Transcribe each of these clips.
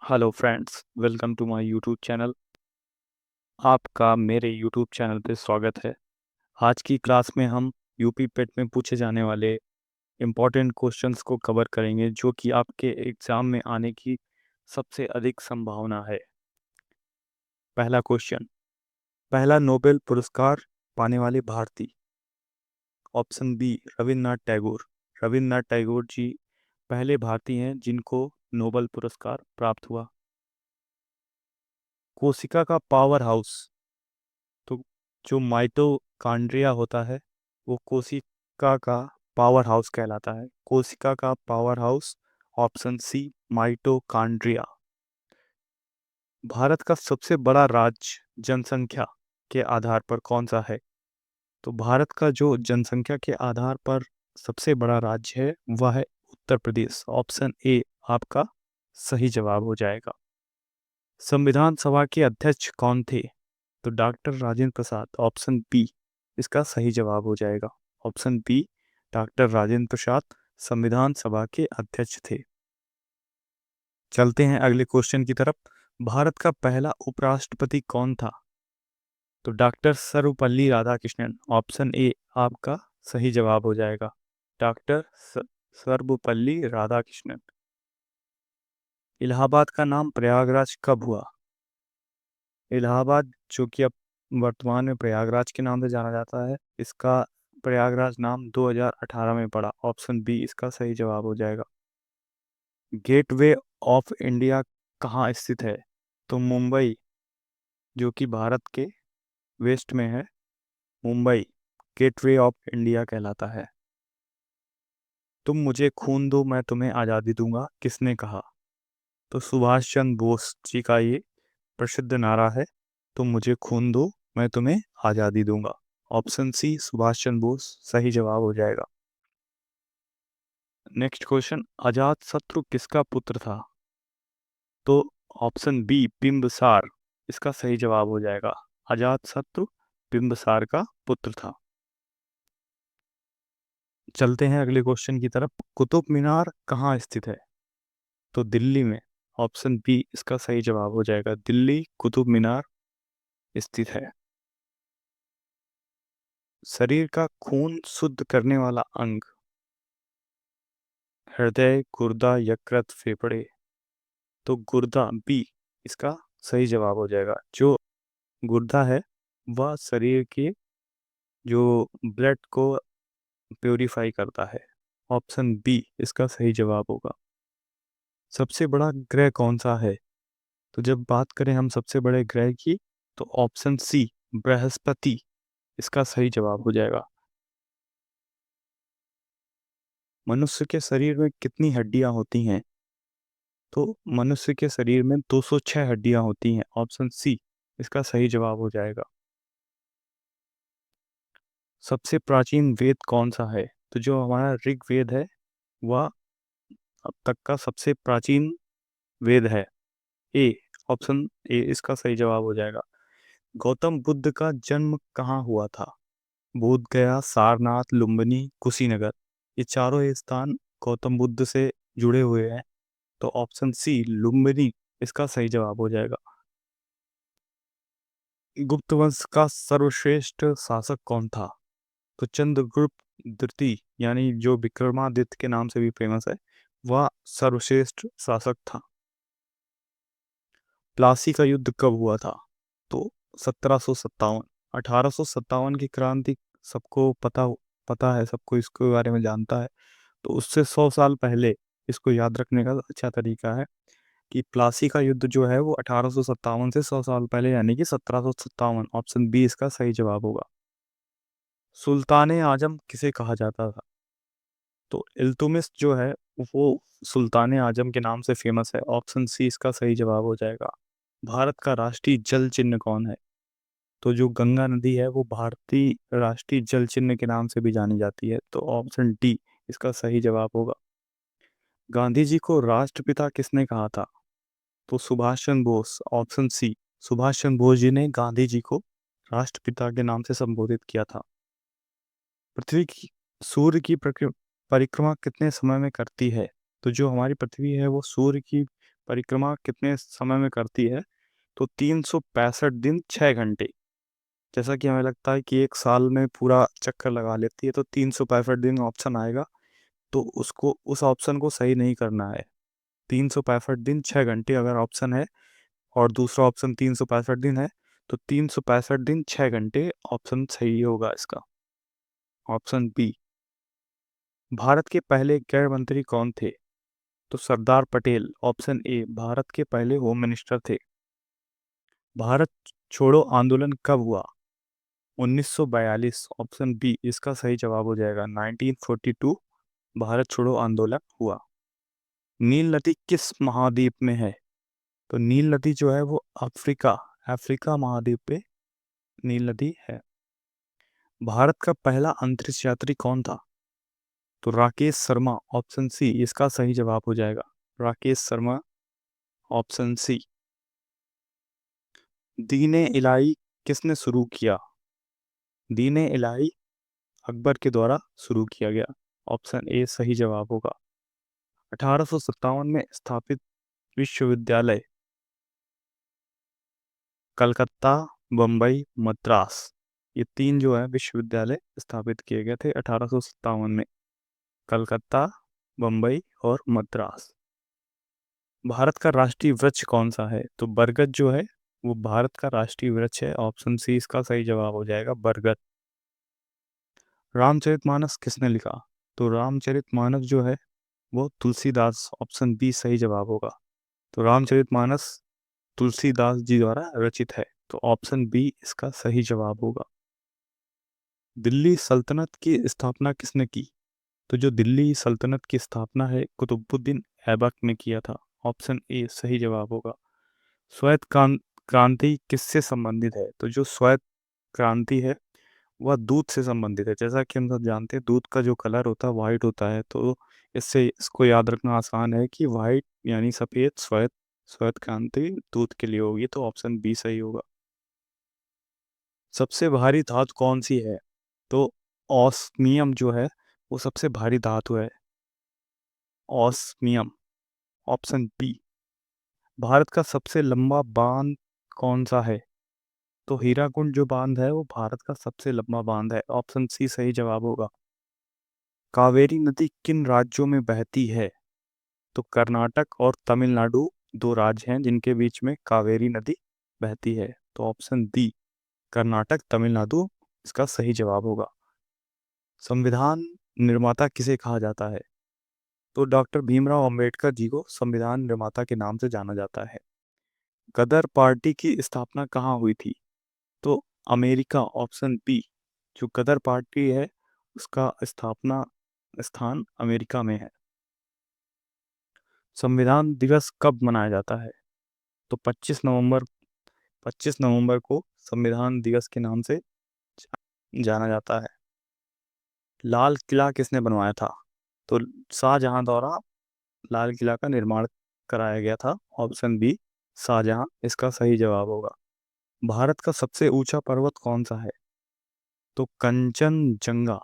Hello friends, welcome to my YouTube channel. आपका मेरे YouTube channel पे स्वागत है। आज की क्लास में हम यूपी पेट में पूछे जाने वाले इम्पोर्टेंट क्वेश्चंस को कवर करेंगे जो कि आपके एग्ज़ाम में आने की सबसे अधिक संभावना है। पहला क्वेश्चन, पहला नोबेल पुरस्कार पाने वाले भारतीय। Option B, Rabindranath Tagore. रविन्द्रनाथ टैगोर जी पहले भारतीय हैं जिनको नोबेल पुरस्कार प्राप्त हुआ। कोशिका का पावर हाउस, तो जो माइटोकॉन्ड्रिया होता है वो कोशिका का पावर हाउस कहलाता है। कोशिका का power house, option C, mitochondria. Bharat का सबसे बड़ा राज्य जनसंख्या के आधार पर कौन सा है? तो भारत का जो जनसंख्या के आधार पर सबसे बड़ा राज्य है वह है उत्तर प्रदेश। ऑप्शन ए आपका सही जवाब हो जाएगा। संविधान सभा के अध्यक्ष कौन थे? तो doctor Rajendra Prasad. Option B इसका सही जवाब हो जाएगा। Option B, doctor Rajendra Prasad संविधान सभा के अध्यक्ष थे। चलते हैं अगले क्वेश्चन की तरफ। भारत का पहला उपराष्ट्रपति कौन था? तो doctor Sarvepalli Radhakrishnan. Option A आपका सही जवाब हो जाएगा। डॉक्टर सर्वपल्ली राधाकृष्णन। इलाहाबाद का नाम प्रयागराज कब हुआ? इलाहाबाद जो कि अब वर्तमान में प्रयागराज के नाम से जाना जाता है, इसका प्रयागराज नाम 2018 में पड़ा। ऑप्शन बी इसका सही जवाब हो जाएगा। गेटवे ऑफ इंडिया कहाँ स्थित है? तो मुंबई, जो कि भारत के वेस्ट में है, मुंबई गेटवे ऑफ इंडिया कहलाता है। तुम मुझे खून दो मैं तुम्हें आज़ादी दूंगा, किसने कहा? तो सुभाष चंद्र बोस जी का ये प्रसिद्ध नारा है, तुम मुझे खून दो मैं तुम्हें आज़ादी दूंगा। ऑप्शन सी, सुभाष चंद्र बोस सही जवाब हो जाएगा। नेक्स्ट क्वेश्चन, अजात शत्रु किसका पुत्र था? तो ऑप्शन बी, बिंबिसार इसका सही जवाब हो जाएगा। अजात शत्रु बिंबिसार का पुत्र था। चलते हैं अगले क्वेश्चन की तरफ। कुतुब मीनार कहाँ स्थित है? तो दिल्ली में। ऑप्शन बी इसका सही जवाब हो जाएगा। दिल्ली कुतुब मीनार स्थित है। शरीर का खून शुद्ध करने वाला अंग? हृदय, गुर्दा, यकृत, फेफड़े। तो गुर्दा, बी इसका सही जवाब हो जाएगा। जो गुर्दा है वह शरीर के जो ब्लड को प्योरीफाई करता है। ऑप्शन बी इसका सही जवाब होगा। सबसे बड़ा ग्रह कौन सा है? तो जब बात करें हम सबसे बड़े ग्रह की, तो ऑप्शन सी, बृहस्पति इसका सही जवाब हो जाएगा। मनुष्य के शरीर में कितनी हड्डियां होती हैं? तो मनुष्य के शरीर में 206 हड्डियां होती हैं। ऑप्शन सी इसका सही जवाब हो जाएगा। सबसे प्राचीन वेद कौन सा है? तो जो हमारा ऋग्वेद है वह अब तक का सबसे प्राचीन वेद है। ए, ऑप्शन ए इसका सही जवाब हो जाएगा। गौतम बुद्ध का जन्म कहाँ हुआ था? बोध गया, सारनाथ, लुम्बिनी, कुशीनगर। ये चारों ही स्थान गौतम बुद्ध से जुड़े हुए हैं। तो ऑप्शन सी, लुम्बिनी इसका सही जवाब हो जाएगा। गुप्त वंश का सर्वश्रेष्ठ शासक कौन था? तो चंद्रगुप्त द्वितीय, यानी जो विक्रमादित्य के नाम से भी फेमस है, वह सर्वश्रेष्ठ शासक था। प्लासी का युद्ध कब हुआ था? तो 1757। 1857 की क्रांति सबको पता है, सबको इसके बारे में जानता है। तो उससे 100 साल पहले, इसको याद रखने का अच्छा तरीका है कि प्लासी का युद्ध जो है वो 1857 से 100 साल पहले, यानी कि 1757। ऑप्शन बी इसका सही जवाब होगा। सुल्तान ए आजम किसे कहा जाता था? तो इल्तुमिश जो है वो सुल्तान ए आजम के नाम से फेमस है। ऑप्शन सी इसका सही जवाब हो जाएगा। भारत का राष्ट्रीय जल चिन्ह कौन है? तो जो गंगा नदी है वो भारतीय राष्ट्रीय जल चिन्ह के नाम से भी जानी जाती है। तो ऑप्शन डी इसका सही जवाब होगा। गांधी जी को राष्ट्रपिता किसने कहा था? तो सुभाष चंद्र बोस। ऑप्शन सी, सुभाष चंद्र बोस जी ने गांधी जी को राष्ट्रपिता के नाम से संबोधित किया था। पृथ्वी की सूर्य की परिक्रमा कितने समय में करती है? तो जो हमारी पृथ्वी है वो सूर्य की परिक्रमा कितने समय में करती है? तो 365 दिन 6 घंटे। जैसा कि हमें लगता है कि 1 साल में पूरा चक्कर लगा लेती है, तो 365 दिन ऑप्शन आएगा, तो उसको उस ऑप्शन को सही नहीं करना है। 365 दिन 6 घंटे अगर ऑप्शन है और दूसरा ऑप्शन 365 दिन है, तो 365 दिन 6 घंटे ऑप्शन सही होगा इसका। Option B. भारत के पहले गृह मंत्री कौन थे? तो सरदार पटेल। ऑप्शन ए, भारत के पहले होम मिनिस्टर थे। भारत छोड़ो आंदोलन कब हुआ? 1942। ऑप्शन बी इसका सही जवाब हो जाएगा 1942 भारत छोड़ो आंदोलन हुआ। नील नदी किस महाद्वीप में है? तो नील नदी जो है वो अफ्रीका अफ्रीका महाद्वीप पे नील नदी है। भारत का पहला अंतरिक्ष यात्री कौन था? तो राकेश शर्मा। ऑप्शन सी इसका सही जवाब हो जाएगा राकेश शर्मा। Option C. दीन-ए इलाही किसने शुरू किया? दीन-ए इलाही अकबर के द्वारा शुरू किया गया। ऑप्शन ए सही जवाब होगा। 1857 में स्थापित विश्वविद्यालय कलकत्ता, बम्बई, मद्रास, ये 3 जो है विश्वविद्यालय स्थापित किए गए थे 1857 में। कलकत्ता, बम्बई और मद्रास। भारत का राष्ट्रीय वृक्ष कौन सा है? तो बरगद जो है वो भारत का राष्ट्रीय वृक्ष है। ऑप्शन सी इसका सही जवाब हो जाएगा बरगद। रामचरितमानस किसने लिखा? तो रामचरितमानस जो है वो तुलसीदास। ऑप्शन बी सही जवाब होगा। तो रामचरितमानस तुलसीदास जी द्वारा रचित है, तो ऑप्शन बी इसका सही जवाब होगा। दिल्ली सल्तनत की स्थापना किसने की? तो जो दिल्ली सल्तनत की स्थापना है कुतुबुद्दीन ऐबक ने किया था। ऑप्शन ए सही जवाब होगा। श्वेत क्रांति किससे संबंधित है? तो जो श्वेत क्रांति है वह दूध से संबंधित है। जैसा कि हम सब जानते हैं दूध का जो कलर होता है वाइट होता है, तो इससे इसको याद रखना आसान है कि वाइट यानी सफ़ेद श्वेत श्वेत क्रांति दूध के लिए होगी, तो ऑप्शन बी सही होगा। सबसे भारी धातु कौन सी है? तो ऑस्मियम जो है वो सबसे भारी धातु है। ऑस्मियम। Option B. भारत का सबसे लंबा बांध कौन सा है? तो हीराकुंड जो बांध है वो भारत का सबसे लंबा बांध है। ऑप्शन सी सही जवाब होगा। कावेरी नदी किन राज्यों में बहती है? तो कर्नाटक और तमिलनाडु 2 राज्य हैं जिनके बीच में कावेरी नदी बहती है, तो ऑप्शन डी कर्नाटक तमिलनाडु इसका सही जवाब होगा। संविधान निर्माता किसे कहा जाता है? तो डॉक्टर भीमराव अंबेडकर जी को संविधान निर्माता के नाम से जाना जाता है। गदर पार्टी की स्थापना कहाँ हुई थी? तो अमेरिका। Option B. जो गदर पार्टी है उसका स्थापना स्थान अमेरिका में है। संविधान दिवस कब मनाया जाता है? तो 25 नवंबर को संविधान दिवस के नाम से जाना जाता है। लाल किला किसने बनवाया था? तो शाहजहां द्वारा लाल किला का निर्माण कराया गया था। ऑप्शन बी शाहजहां इसका सही जवाब होगा। भारत का सबसे ऊंचा पर्वत कौन सा है? तो कंचनजंगा।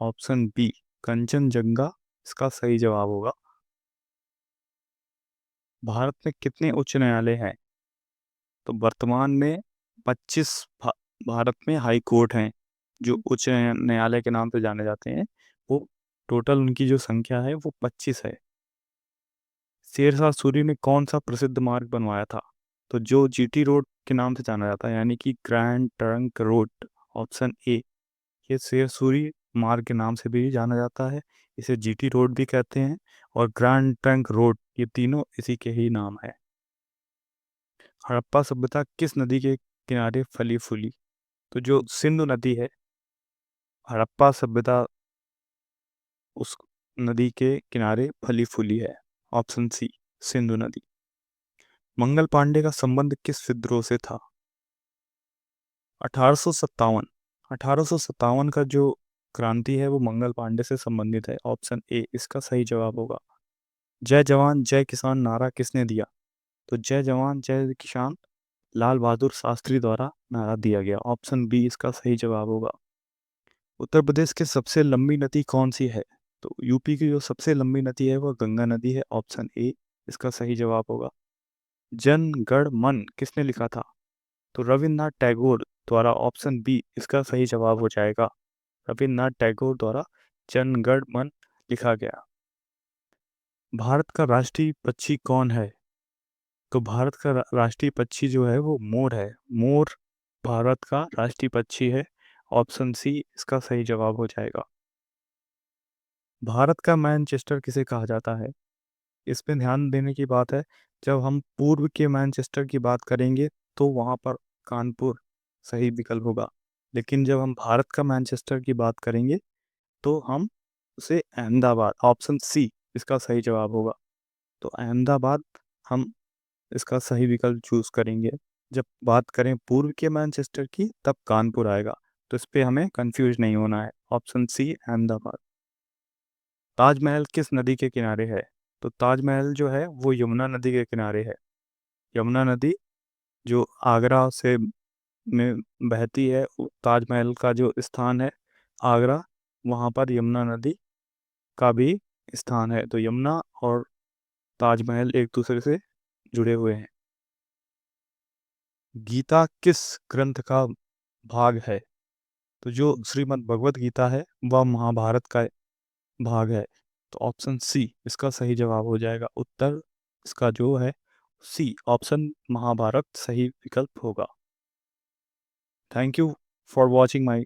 ऑप्शन बी कंचनजंगा इसका सही जवाब होगा। भारत में कितने उच्च न्यायालय हैं? तो वर्तमान में 25 भारत में हाई कोर्ट हैं जो उच्च न्यायालय के नाम से जाने जाते हैं। वो टोटल उनकी जो संख्या है वो 25 है। शेरशाह सूरी ने कौन सा प्रसिद्ध मार्ग बनवाया था? तो जो जीटी रोड के नाम से जाना जाता है यानी कि grand trunk road. Option A ये शेर सूरी मार्ग के नाम से भी जाना जाता है। इसे जीटी रोड भी कहते हैं और ग्रैंड ट्रंक रोड, ये तीनों इसी के ही नाम है। हड़प्पा सभ्यता किस नदी के किनारे फली फूली? तो जो सिंधु नदी है, हड़प्पा सभ्यता उस नदी के किनारे फली फूली है। ऑप्शन सी सिंधु नदी। मंगल पांडे का संबंध किस विद्रोह से था? 1857। 1857 का जो क्रांति है वो मंगल पांडे से संबंधित है। ऑप्शन ए इसका सही जवाब होगा। जय जवान जय किसान नारा किसने दिया? तो जय जवान जय किसान लाल बहादुर शास्त्री द्वारा नारा दिया गया। ऑप्शन बी इसका सही जवाब होगा। उत्तर प्रदेश की सबसे लंबी नदी कौन सी है? तो यूपी की जो सबसे लंबी नदी है वह गंगा नदी है। ऑप्शन ए इसका सही जवाब होगा। जन गण मन किसने लिखा था? तो रविन्द्रनाथ टैगोर द्वारा, ऑप्शन बी इसका सही जवाब हो जाएगा। रविन्द्रनाथ टैगोर द्वारा जन गण मन लिखा गया। भारत का राष्ट्रीय पक्षी कौन है? तो भारत का राष्ट्रीय पक्षी जो है वो मोर है। मोर भारत का राष्ट्रीय पक्षी है। ऑप्शन सी इसका सही जवाब हो जाएगा। भारत का मैनचेस्टर किसे कहा जाता है? इसमें ध्यान देने की बात है, जब हम पूर्व के मैनचेस्टर की बात करेंगे तो वहाँ पर कानपुर सही विकल्प होगा, लेकिन जब हम भारत का मैनचेस्टर की बात करेंगे तो हम उसे अहमदाबाद, ऑप्शन सी इसका सही जवाब होगा। तो अहमदाबाद हम इसका सही विकल्प चूज करेंगे। जब बात करें पूर्व के मैनचेस्टर की तब कानपुर आएगा, तो इस पे हमें कंफ्यूज नहीं होना है। Option C Ahmedabad. ताजमहल किस नदी के किनारे है? तो ताजमहल जो है वो यमुना नदी के किनारे है। यमुना नदी जो आगरा से में बहती है, ताजमहल का जो स्थान है आगरा, वहाँ पर यमुना नदी का भी स्थान है। तो यमुना और ताजमहल एक दूसरे से जुड़े हुए हैं। गीता किस ग्रंथ का भाग है? तो जो श्रीमद् भगवत गीता है वह महाभारत का भाग है। तो ऑप्शन सी इसका सही जवाब हो जाएगा। उत्तर इसका जो है सी ऑप्शन महाभारत सही विकल्प होगा। Thank you for watching my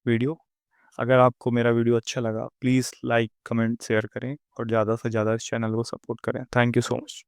video. अगर आपको मेरा वीडियो अच्छा लगा प्लीज़ लाइक कमेंट शेयर करें और ज़्यादा से ज़्यादा इस चैनल को सपोर्ट करें। Thank you so much.